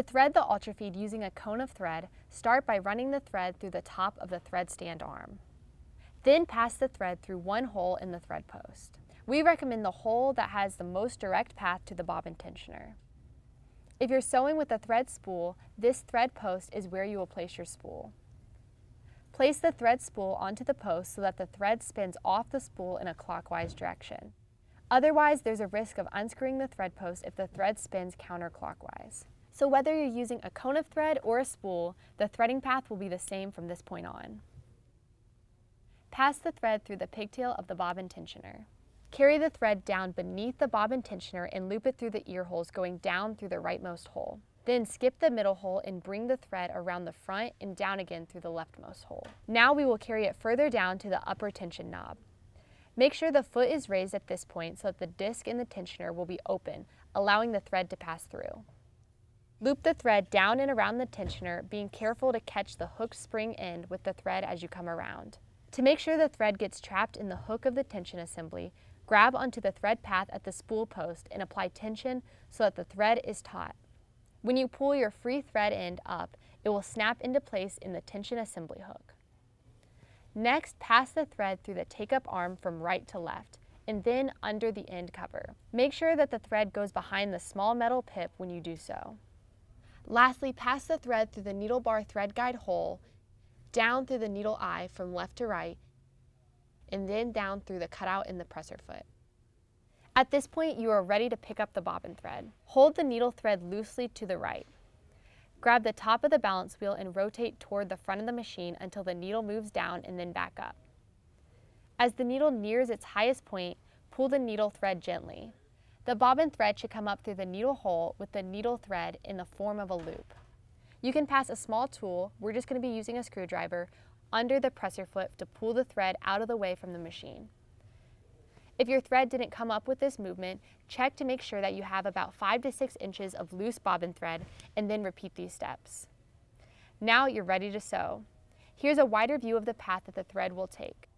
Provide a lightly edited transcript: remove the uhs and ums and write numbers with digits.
To thread the Ultrafeed using a cone of thread, start by running the thread through the top of the thread stand arm. Then pass the thread through one hole in the thread post. We recommend the hole that has the most direct path to the bobbin tensioner. If you're sewing with a thread spool, this thread post is where you will place your spool. Place the thread spool onto the post so that the thread spins off the spool in a clockwise direction. Otherwise, there's a risk of unscrewing the thread post if the thread spins counterclockwise. So whether you're using a cone of thread or a spool, the threading path will be the same from this point on. Pass the thread through the pigtail of the bobbin tensioner. Carry the thread down beneath the bobbin tensioner and loop it through the ear holes going down through the rightmost hole. Then skip the middle hole and bring the thread around the front and down again through the leftmost hole. Now we will carry it further down to the upper tension knob. Make sure the foot is raised at this point so that the disc in the tensioner will be open, allowing the thread to pass through. Loop the thread down and around the tensioner, being careful to catch the hooked spring end with the thread as you come around. To make sure the thread gets trapped in the hook of the tension assembly, grab onto the thread path at the spool post and apply tension so that the thread is taut. When you pull your free thread end up, it will snap into place in the tension assembly hook. Next, pass the thread through the take-up arm from right to left, and then under the end cover. Make sure that the thread goes behind the small metal pip when you do so. Lastly, pass the thread through the needle bar thread guide hole, down through the needle eye from left to right, and then down through the cutout in the presser foot. At this point, you are ready to pick up the bobbin thread. Hold the needle thread loosely to the right. Grab the top of the balance wheel and rotate toward the front of the machine until the needle moves down and then back up. As the needle nears its highest point, pull the needle thread gently. The bobbin thread should come up through the needle hole with the needle thread in the form of a loop. You can pass a small tool, we're just going to be using a screwdriver, under the presser foot to pull the thread out of the way from the machine. If your thread didn't come up with this movement, check to make sure that you have about 5 to 6 inches of loose bobbin thread and then repeat these steps. Now you're ready to sew. Here's a wider view of the path that the thread will take.